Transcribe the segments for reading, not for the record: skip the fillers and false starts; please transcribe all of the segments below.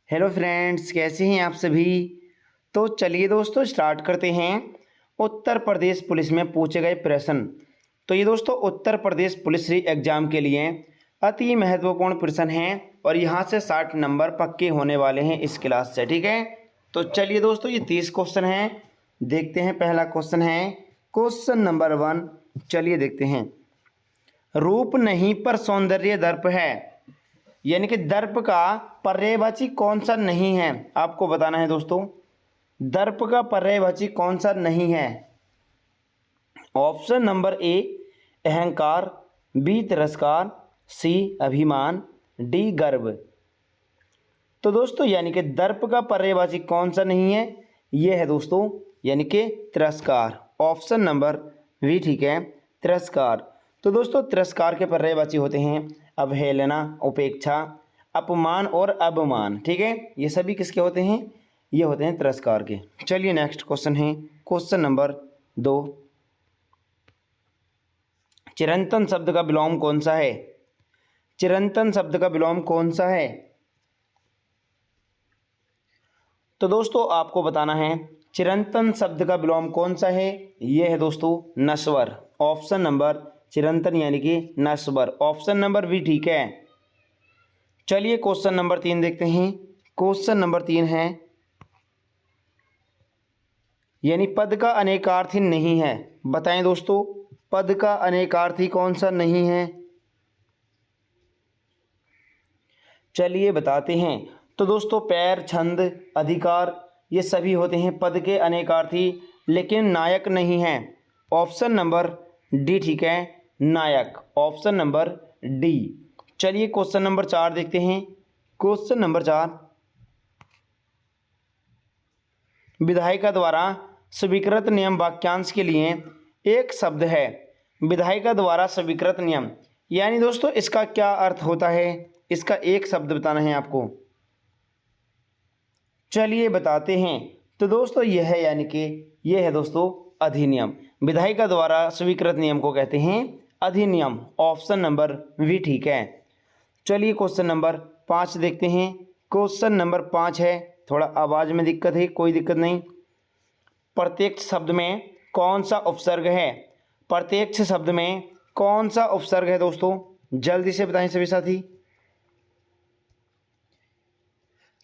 Hello friends, कैसे हैं आप सभी। तो चलिए दोस्तों स्टार्ट करते हैं। उत्तर प्रदेश पुलिस में पूछे गए प्रश्न। तो ये दोस्तों उत्तर प्रदेश पुलिस एग्जाम के लिए अति महत्वपूर्ण प्रश्न हैं और यहाँ से 60 नंबर पक्के होने वाले हैं इस क्लास से। ठीक है, तो चलिए दोस्तों ये 30 क्वेश्चन हैं। देखते हैं, पहला क्वेश्चन है क्वेश्चन नंबर 1। चलिए देखते हैं। रूप नहीं पर सौंदर्य दर्प है, यानी कि दर्प का पर्यायवाची कौन सा नहीं है, आपको बताना है दोस्तों। दर्प का पर्यायवाची कौन सा नहीं है। ऑप्शन नंबर ए अहंकार, बी तिरस्कार, सी अभिमान, डी गर्व। तो दोस्तों यानी कि दर्प का पर्यायवाची कौन सा नहीं है, यह है दोस्तों यानी कि तिरस्कार। ऑप्शन नंबर बी ठीक है, तिरस्कार। तो दोस्तों तिरस्कार के पर्यायवाची होते हैं अवहेलना, उपेक्षा, अपमान और अवमान। ठीक है, ये सभी किसके होते हैं, ये होते हैं तिरस्कार के। चलिए नेक्स्ट क्वेश्चन है क्वेश्चन नंबर 2। चिरंतन शब्द का विलोम कौन सा है। चिरंतन शब्द का विलोम कौन सा है। तो दोस्तों आपको बताना है चिरंतन शब्द का विलोम कौन सा है, यह है दोस्तों नश्वर। ऑप्शन नंबर चिरंतन यानी कि नश्वर। ऑप्शन नंबर बी ठीक है। चलिए क्वेश्चन नंबर 3 देखते हैं। क्वेश्चन नंबर 3 है यानी पद का अनेकार्थी नहीं है। बताएं दोस्तों पद का अनेकार्थी कौन सा नहीं है। चलिए बताते हैं। तो दोस्तों पैर, छंद, अधिकार ये सभी होते हैं पद के अनेकार्थी, लेकिन नायक नहीं है। ऑप्शन नंबर डी ठीक है, नायक। Option number D. चलिए क्वेश्चन नंबर 4 देखते हैं। क्वेश्चन नंबर 4, विधायिका द्वारा स्वीकृत नियम वाक्यांश के लिए एक शब्द है। विधायिका द्वारा स्वीकृत नियम यानी दोस्तों इसका क्या अर्थ होता है, इसका एक शब्द बताना है आपको। चलिए बताते हैं। तो दोस्तों यह है यानी कि यह है दोस्तों अधिनियम। विधायिका द्वारा स्वीकृत नियम को कहते हैं अधिनियम। ऑप्शन नंबर बी ठीक है। चलिए क्वेश्चन नंबर 5 देखते हैं। क्वेश्चन नंबर 5 है, थोड़ा आवाज़ में दिक्कत है, कोई दिक्कत नहीं। प्रत्यक्ष शब्द में कौन सा उपसर्ग है। प्रत्यक्ष शब्द में कौन सा उपसर्ग है दोस्तों, जल्दी से बताएं सभी साथी।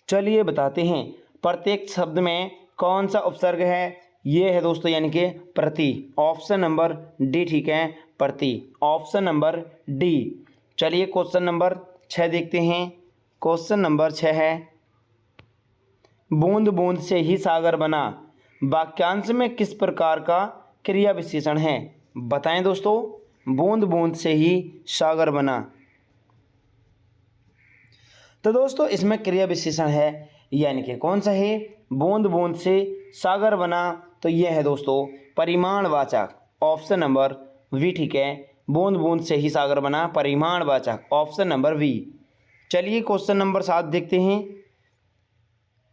चलिए बताते हैं। प्रत्यक्ष शब्द में कौन सा उपसर्ग है, ये है दोस्तों यानी कि प्रति। ऑप्शन नंबर डी ठीक है, प्रति। Option number D. चलिए क्वेश्चन नंबर 6 देखते हैं। क्वेश्चन नंबर 6 है, बूंद बूंद से ही सागर बना वाक्यांश में किस प्रकार का क्रिया विशेषण है। बताएं दोस्तों बूंद बूंद से ही सागर बना। तो दोस्तों इसमें क्रिया विशेषण है यानी कि कौन सा है, बूंद बूंद से सागर बना। तो यह है दोस्तों परिमाणवाचक। ऑप्शन नंबर वी ठीक है, बूंद बूंद से ही सागर बना, परिमाणवाचक। Option number V. चलिए क्वेश्चन नंबर 7 देखते हैं।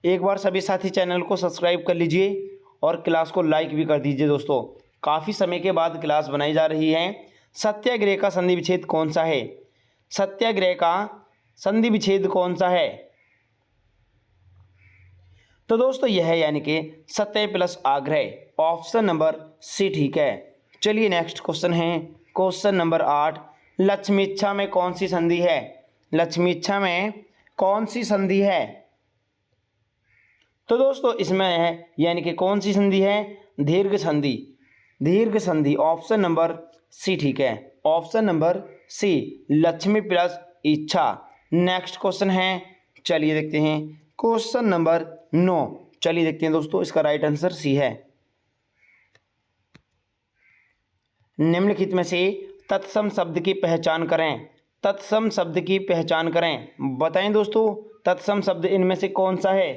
एक बार सभी साथी चैनल को सब्सक्राइब कर लीजिए और क्लास को लाइक भी कर दीजिए दोस्तों। काफ़ी समय के बाद क्लास बनाई जा रही है। सत्याग्रह का संधि विच्छेद कौन सा है। सत्याग्रह का संधि विच्छेद कौन सा है। तो दोस्तों यह है यानी कि सत्य प्लस आग्रह। ऑप्शन नंबर सी ठीक है। चलिए नेक्स्ट क्वेश्चन है क्वेश्चन नंबर 8। लक्ष्मीच्छा में कौन सी संधि है। लक्ष्मीच्छा में कौन सी संधि है। तो दोस्तों इसमें है यानी कि कौन सी संधि है, दीर्घ संधि। दीर्घ संधि। ऑप्शन नंबर सी ठीक है। Option number C, Lakshmi plus इच्छा। नेक्स्ट क्वेश्चन है, चलिए देखते हैं क्वेश्चन नंबर 9। चलिए देखते हैं दोस्तों, इसका राइट आंसर सी है। निम्नलिखित में से तत्सम शब्द की पहचान करें। तत्सम शब्द की पहचान करें। बताएं दोस्तों तत्सम शब्द इनमें से कौन सा है।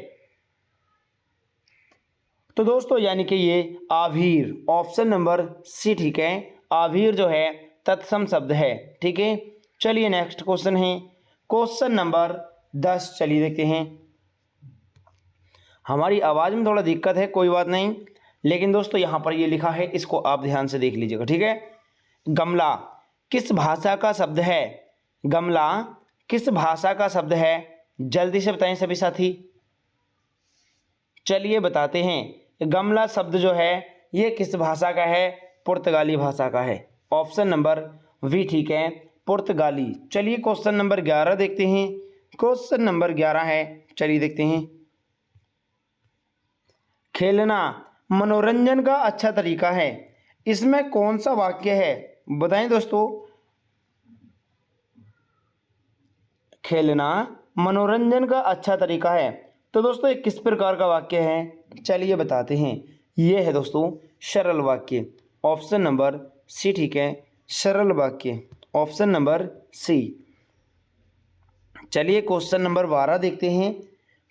तो दोस्तों यानी कि ये आभीर। ऑप्शन नंबर सी ठीक है, आभीर जो है तत्सम शब्द है। ठीक है, चलिए नेक्स्ट क्वेश्चन है क्वेश्चन नंबर 10। चलिए देखते हैं। हमारी आवाज़ में थोड़ा दिक्कत है, कोई बात नहीं, लेकिन दोस्तों यहाँ पर ये लिखा है, इसको आप ध्यान से देख लीजिएगा। ठीक है, गमला किस भाषा का शब्द है। गमला किस भाषा का शब्द है। जल्दी से बताएं सभी साथी। चलिए बताते हैं। गमला शब्द जो है ये किस भाषा का है? पुर्तगाली भाषा का है। ऑप्शन नंबर वी ठीक है, पुर्तगाली। चलिए क्वेश्चन नंबर 11 देखते हैं। क्वेश्चन नंबर 11 है, चलिए देखते हैं। खेलना मनोरंजन का अच्छा तरीका है, इसमें कौन सा वाक्य है? बताएं दोस्तों। खेलना मनोरंजन का अच्छा तरीका है, तो दोस्तों ये किस प्रकार का वाक्य है? चलिए बताते हैं। ये है दोस्तों सरल वाक्य। ऑप्शन नंबर सी ठीक है, सरल वाक्य। Option number C. चलिए क्वेश्चन नंबर 12 देखते हैं।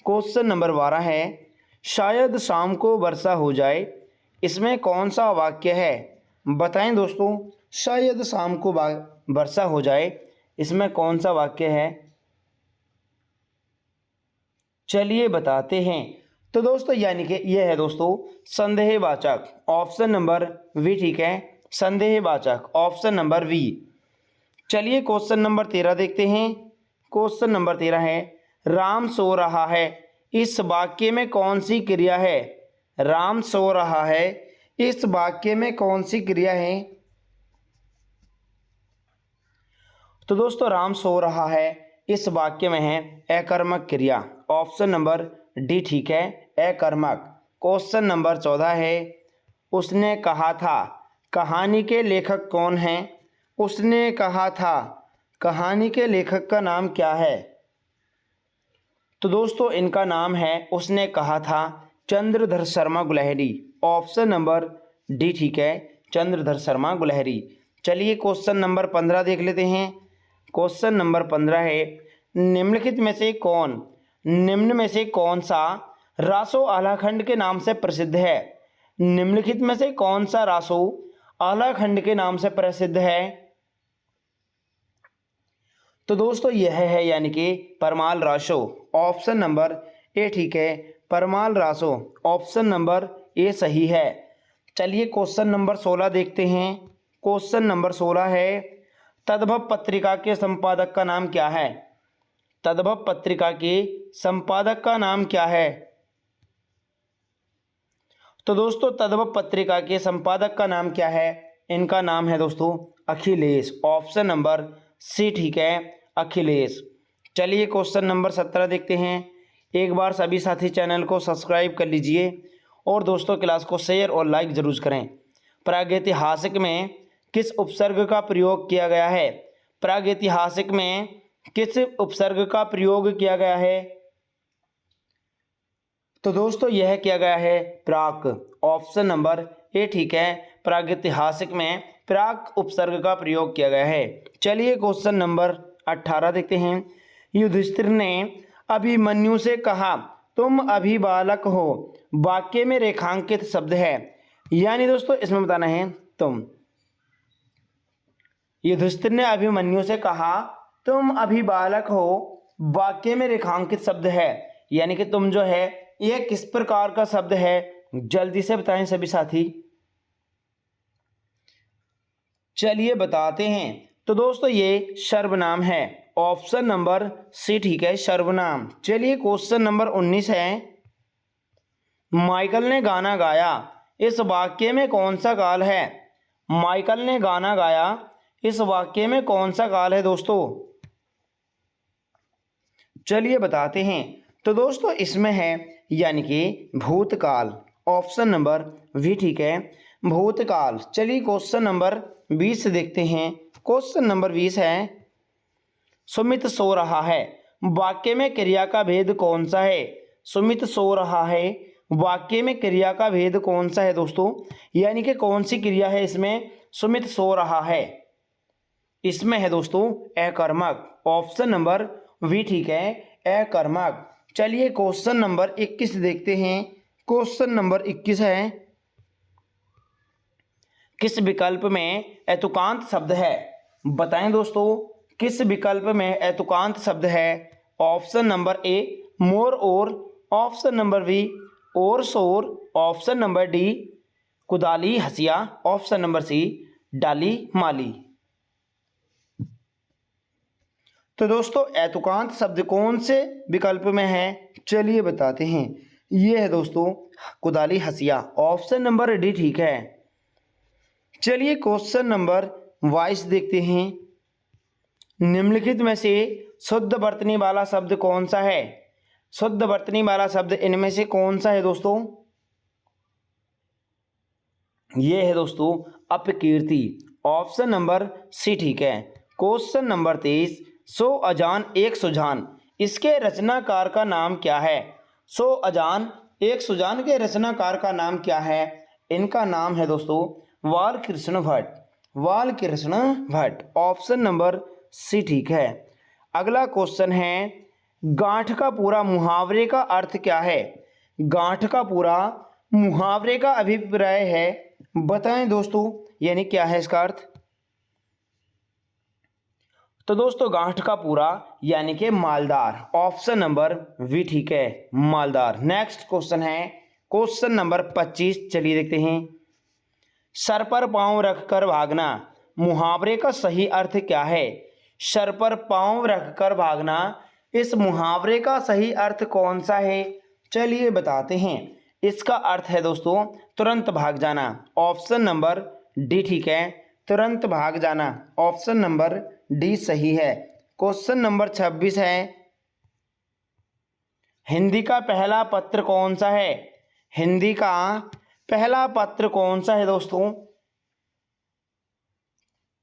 क्वेश्चन नंबर 12 है, शायद शाम को वर्षा हो जाए, इसमें कौन सा वाक्य है? बताएं दोस्तों। शायद शाम को वर्षा हो जाए, इसमें कौन सा वाक्य है? चलिए बताते हैं। तो दोस्तों यानी कि यह है दोस्तों संदेहवाचक। ऑप्शन नंबर वी ठीक है, संदेहवाचक। Option number V. चलिए क्वेश्चन नंबर 13 देखते हैं। क्वेश्चन नंबर 13 है, राम सो रहा है, इस वाक्य में कौन सी क्रिया है? राम सो रहा है, इस वाक्य में कौन सी क्रिया है? तो दोस्तों राम सो रहा है इस वाक्य में है अकर्मक क्रिया। ऑप्शन नंबर डी ठीक है, अकर्मक। क्वेश्चन नंबर 14 है, उसने कहा था, कहानी के लेखक कौन हैं? उसने कहा था, कहानी के लेखक का नाम क्या है? तो दोस्तों इनका नाम है, उसने कहा था, Chandradhar Sharma Guleri. Option number D ठीक है, चंद्रधर शर्मा गुलहरी। चलिए क्वेश्चन नंबर 15 देख लेते हैं। क्वेश्चन नंबर 15 है, निम्नलिखित में से कौन सा रासो आलाखंड के नाम से प्रसिद्ध है? निम्नलिखित में से कौन सा रासो आलाखंड के नाम से प्रसिद्ध है? तो दोस्तों यह है यानी कि Parmal Raso. Option number A ठीक है, Parmal Raso. Option number A सही है। चलिए क्वेश्चन नंबर 16 देखते हैं। क्वेश्चन नंबर 16 है, तद्भव पत्रिका के संपादक का नाम क्या है? तद्भव पत्रिका के संपादक का नाम क्या है? तो दोस्तों तद्भव पत्रिका के संपादक का नाम क्या है? इनका नाम है दोस्तों अखिलेश। ऑप्शन नंबर सी ठीक है, अखिलेश। चलिए क्वेश्चन नंबर 17 देखते हैं। एक बार सभी साथी चैनल को सब्सक्राइब कर लीजिए और दोस्तों क्लास को शेयर और लाइक जरूर करें। प्रागैतिहासिक में किस उपसर्ग का प्रयोग किया गया है? प्रागैतिहासिक में किस उपसर्ग का प्रयोग किया गया है? तो दोस्तों यह किया गया है प्राक। ऑप्शन नंबर ए ठीक है, प्रागैतिहासिक में प्राक उपसर्ग का प्रयोग किया गया है। चलिए क्वेश्चन नंबर 18 देखते हैं। युधिष्ठिर ने अभिमन्यु से कहा, तुम अभी बालक हो, वाक्य में रेखांकित शब्द है, यानी दोस्तों इसमें बताना है तुम। युधिष्ठिर ने अभिमन्यु से कहा, तुम अभी बालक हो, वाक्य में रेखांकित शब्द है, यानी कि तुम जो है यह किस प्रकार का शब्द है? जल्दी से बताएं सभी साथी। चलिए बताते हैं। तो दोस्तों ये सर्वनाम है। ऑप्शन नंबर सी ठीक है, सर्वनाम। चलिए क्वेश्चन नंबर 19 है, माइकल ने गाना गाया, इस वाक्य में कौन सा काल है? माइकल ने गाना गाया, इस वाक्य में कौन सा काल है दोस्तों? चलिए बताते हैं। तो दोस्तों इसमें है यानी कि भूतकाल। ऑप्शन नंबर वी ठीक है, भूतकाल। चलिए क्वेश्चन नंबर 20 देखते हैं। क्वेश्चन नंबर 20 है, सुमित सो रहा है, वाक्य में क्रिया का भेद कौन सा है? सुमित सो रहा है, वाक्य में क्रिया का भेद कौन सा है दोस्तों? यानी कि कौन सी क्रिया है इसमें? सुमित सो रहा है, इसमें है दोस्तों अकर्मक। ऑप्शन नंबर वी ठीक है, अकर्मक। चलिए क्वेश्चन नंबर 21 देखते हैं। क्वेश्चन नंबर 21 है, किस विकल्प में एतुकांत शब्द है? बताएं दोस्तों, किस विकल्प में एतुकांत शब्द है? ऑप्शन नंबर ए मोर और, ऑप्शन नंबर बी और शोर, ऑप्शन नंबर डी कुदाली हसिया, ऑप्शन नंबर सी डाली माली। तो दोस्तों एतुकांत शब्द कौन से विकल्प में है, चलिए बताते हैं। ये है दोस्तों कुदाली हसिया, ऑप्शन नंबर डी ठीक है। चलिए क्वेश्चन नंबर 22 देखते हैं। निम्नलिखित में से शुद्ध वर्तनी वाला शब्द कौन सा है? शुद्ध वर्तनी वाला शब्द इनमें से कौन सा है दोस्तों? ये है दोस्तों अपकीर्ति, ऑप्शन नंबर सी ठीक है। क्वेश्चन नंबर 23, सो अजान एक सुजान, इसके रचनाकार का नाम क्या है? सो अजान एक सुजान के रचनाकार का नाम क्या है? इनका नाम है दोस्तों Balkrishna Bhatt, Balkrishna Bhatt, option number C ठीक है। अगला क्वेश्चन है, गांठ का पूरा मुहावरे का अर्थ क्या है? गांठ का पूरा मुहावरे का अभिप्राय है, बताएं दोस्तों, यानी क्या है इसका अर्थ? तो दोस्तों गांठ का पूरा यानी कि मालदार, ऑप्शन नंबर वी ठीक है, मालदार। नेक्स्ट क्वेश्चन है क्वेश्चन नंबर 25, चलिए देखते हैं। सर पर पांव रखकर भागना, मुहावरे का सही अर्थ क्या है? सर पर पांव रखकर भागना, इस मुहावरे का सही अर्थ कौन सा है? चलिए बताते हैं। इसका अर्थ है दोस्तों तुरंत भाग जाना, ऑप्शन नंबर डी ठीक है, तुरंत भाग जाना, ऑप्शन नंबर डी सही है। क्वेश्चन नंबर 26 है, हिंदी का पहला पत्र कौन सा है? हिंदी का पहला पत्र कौन सा है दोस्तों?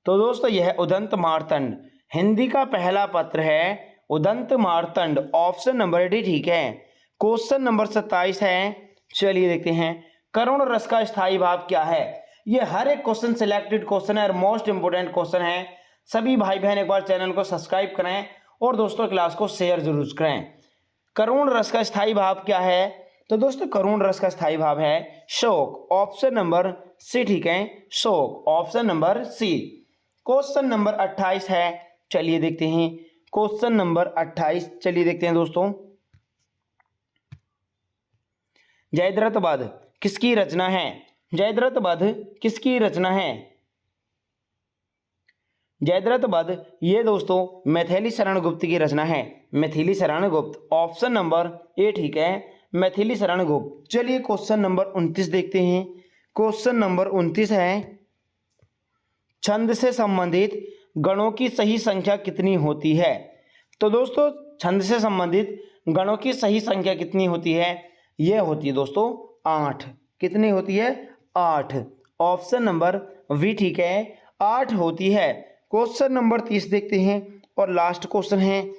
तो दोस्तों यह उदंत मार्तंड, हिंदी का पहला पत्र है Udant Martand, option number D ठीक है। क्वेश्चन नंबर 27 है, चलिए देखते हैं। करुण रस का स्थायी भाव क्या है? ये हर एक क्वेश्चन सिलेक्टेड क्वेश्चन है और मोस्ट इंपोर्टेंट क्वेश्चन है। सभी भाई बहन एक बार चैनल को सब्सक्राइब करें और दोस्तों क्लास को शेयर जरूर करें। करुण रस का स्थायी भाव क्या है? तो दोस्तों करुण रस का स्थायी भाव है शोक, ऑप्शन नंबर सी ठीक है, शोक, option number C. Question number 28 है, चलिए देखते हैं। क्वेश्चन नंबर 28, चलिए देखते हैं दोस्तों। जयद्रथ वध किसकी रचना है? जयद्रथ वध किसकी रचना है? जयद्रथ वध ये दोस्तों मैथिली शरण गुप्त की रचना है, Maithili Sharan Gupt, option number A ठीक है, मैथिली शरण गुप्त। चलिए क्वेश्चन नंबर 29 देखते हैं। क्वेश्चन नंबर 29 है, छंद से संबंधित गणों की सही संख्या कितनी होती है? तो दोस्तों छंद से संबंधित गणों की सही संख्या कितनी होती है? यह होती है दोस्तों 8। कितनी होती है? 8, ऑप्शन नंबर वी ठीक है, 8 होती है। क्वेश्चन नंबर 30 देखते हैं और लास्ट क्वेश्चन है,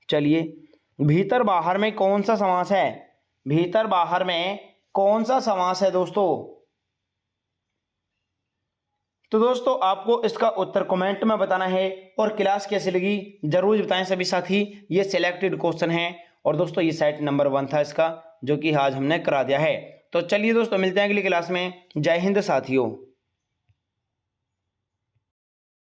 चलिए। भीतर बाहर में कौन सा समास है? भीतर बाहर में कौन सा समास है दोस्तों? तो दोस्तों आपको इसका उत्तर कमेंट में बताना है और क्लास कैसी लगी जरूर बताएं सभी साथी। ये सिलेक्टेड क्वेश्चन है और दोस्तों ये सेट नंबर 1 था इसका, जो कि आज हमने करा दिया है। तो चलिए दोस्तों मिलते हैं अगली क्लास में। जय हिंद साथियों।